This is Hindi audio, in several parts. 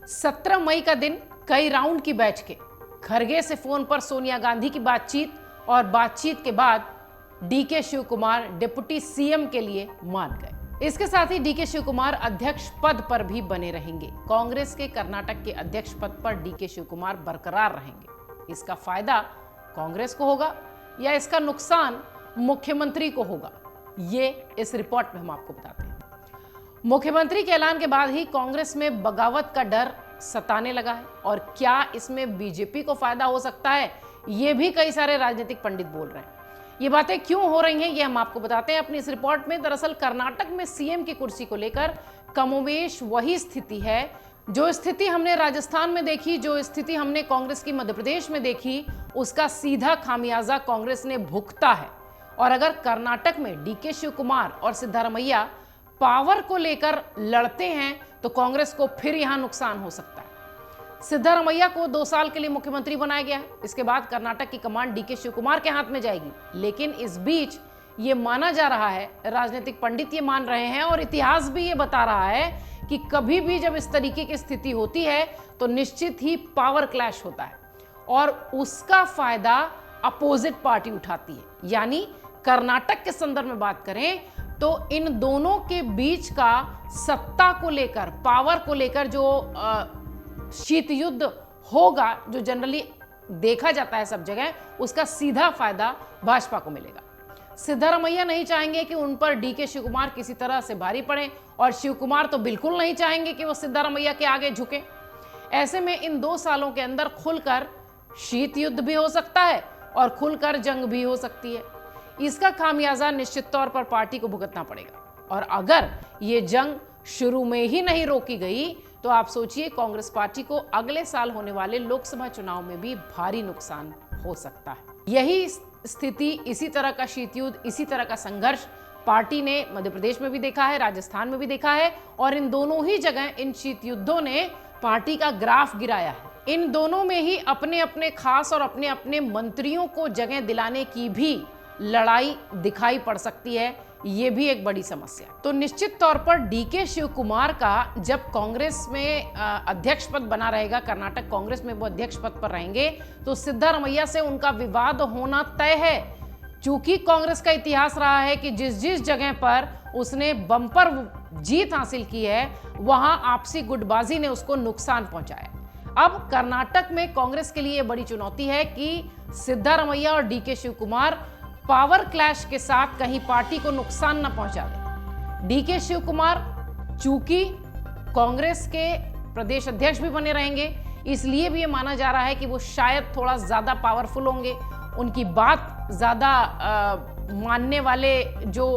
17 मई का दिन कई राउंड की बैठकें, खरगे से फोन पर सोनिया गांधी की बातचीत और बातचीत के बाद DK Shivakumar deputy CM के लिए मान गए। इसके साथ ही डीके शिव कुमार अध्यक्ष पद पर भी बने रहेंगे। कांग्रेस के कर्नाटक के अध्यक्ष पद पर डीके शिव कुमार बरकरार रहेंगे। इसका फायदा कांग्रेस को होगा या इसका नुकसान मुख्यमंत्री को होगा, ये इस रिपोर्ट में हम आपको बताते हैं। मुख्यमंत्री के ऐलान के बाद ही कांग्रेस में बगावत का डर सताने लगा है और क्या इसमें बीजेपी को फायदा हो सकता है, ये भी कई सारे राजनीतिक पंडित बोल रहे हैं। ये बातें क्यों हो रही हैं, ये हम आपको बताते हैं अपनी इस रिपोर्ट में। दरअसल कर्नाटक में सीएम की कुर्सी को लेकर कमोवेश वही स्थिति है जो स्थिति हमने राजस्थान में देखी, जो स्थिति हमने कांग्रेस की मध्य प्रदेश में देखी, उसका सीधा खामियाजा कांग्रेस ने भुगता है। और अगर कर्नाटक में डीके शिव कुमार और सिद्धारमैया पावर को लेकर लड़ते हैं तो कांग्रेस को फिर यहां नुकसान हो सकता है। सिद्धारमैया को 2 साल के लिए मुख्यमंत्री बनाया गया है। इसके बाद कर्नाटक की कमान डीके शिव कुमार के हाथ में जाएगी। लेकिन इस बीच ये माना जा रहा है, राजनीतिक पंडित ये मान रहे हैं और इतिहास भी ये बता रहा है कि कभी भी जब इस तरीके की स्थिति होती है तो निश्चित ही पावर क्लैश होता है और उसका फायदा अपोजिट पार्टी उठाती है। यानी कर्नाटक के संदर्भ में बात करें तो इन दोनों के बीच का सत्ता को लेकर, पावर को लेकर जो शीत युद्ध होगा, जो जनरली देखा जाता है सब जगह, उसका सीधा फायदा भाजपा को मिलेगा। सिद्धारमैया नहीं चाहेंगे कि उन पर डीके शिव कुमार किसी तरह से भारी पड़े और शिव कुमार तो बिल्कुल नहीं चाहेंगे कि वो सिद्धारमैया के आगे झुके। ऐसे में इन 2 सालों के अंदर खुलकर शीत युद्ध भी हो सकता है और खुलकर जंग भी हो सकती है। इसका खामियाजा निश्चित तौर पर पार्टी को भुगतना पड़ेगा और अगर ये जंग शुरू में ही नहीं रोकी गई तो आप सोचिए कांग्रेस पार्टी को अगले साल होने वाले लोकसभा चुनाव में भी भारी नुकसान हो सकता है। यही स्थिति, इसी तरह का शीत युद्ध, इसी तरह का संघर्ष पार्टी ने मध्य प्रदेश में भी देखा है, राजस्थान में भी देखा है और इन दोनों ही जगह इन शीत युद्धों ने पार्टी का ग्राफ गिराया है। इन दोनों में ही अपने अपने खास और अपने अपने मंत्रियों को जगह दिलाने की भी लड़ाई दिखाई पड़ सकती है। ये भी एक बड़ी समस्या। तो निश्चित तौर पर डीके शिव कुमार का जब कांग्रेस में अध्यक्ष पद बना रहेगा, कर्नाटक कांग्रेस में वो अध्यक्ष पद पर रहेंगे, तो सिद्धारमैया से उनका विवाद होना तय है। चूंकि कांग्रेस का इतिहास रहा है कि जिस जिस जगह पर उसने बम्पर जीत हासिल की है वहां आपसी गुटबाजी ने उसको नुकसान पहुंचाया। अब कर्नाटक में कांग्रेस के लिए बड़ी चुनौती है कि सिद्धारमैया और DK Shivakumar power clash के साथ कहीं पार्टी को नुकसान न पहुंचा दे। डीके शिव कुमार चूंकि कांग्रेस के प्रदेश अध्यक्ष भी बने रहेंगे, इसलिए भी ये माना जा रहा है कि वो शायद थोड़ा ज्यादा पावरफुल होंगे। उनकी बात ज्यादा मानने वाले जो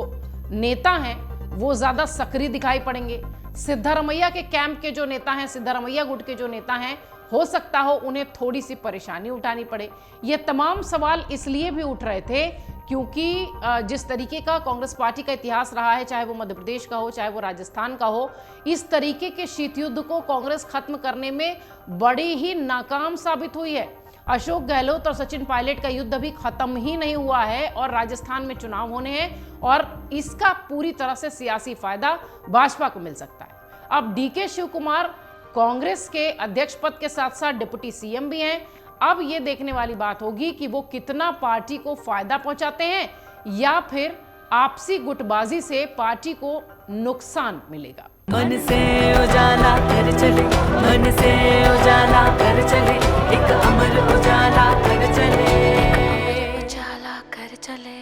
नेता हैं वो ज्यादा सक्रिय दिखाई पड़ेंगे। सिद्धारमैया के कैंप के जो नेता हैं, सिद्धारमैया गुट के जो नेता हैं, हो सकता हो उन्हें थोड़ी सी परेशानी उठानी पड़े। ये तमाम सवाल इसलिए भी उठ रहे थे क्योंकि जिस तरीके का कांग्रेस पार्टी का इतिहास रहा है, चाहे वो मध्य प्रदेश का हो, चाहे वो राजस्थान का हो, इस तरीके के शीत युद्ध को कांग्रेस खत्म करने में बड़ी ही नाकाम साबित हुई है। अशोक गहलोत और सचिन पायलट का युद्ध अभी खत्म ही नहीं हुआ है और राजस्थान में चुनाव होने हैं और इसका पूरी तरह से सियासी फायदा भाजपा को मिल सकता है। अब डीके शिव कुमार कांग्रेस के अध्यक्ष पद के साथ साथ डिप्टी सीएम भी हैं। अब ये देखने वाली बात होगी कि वो कितना पार्टी को फायदा पहुंचाते हैं या फिर आपसी गुटबाजी से पार्टी को नुकसान मिलेगा। मन से उजाला कर चले, मन से उजाला कर चले, एक अमर उजाला कर चले, उजाला कर चले।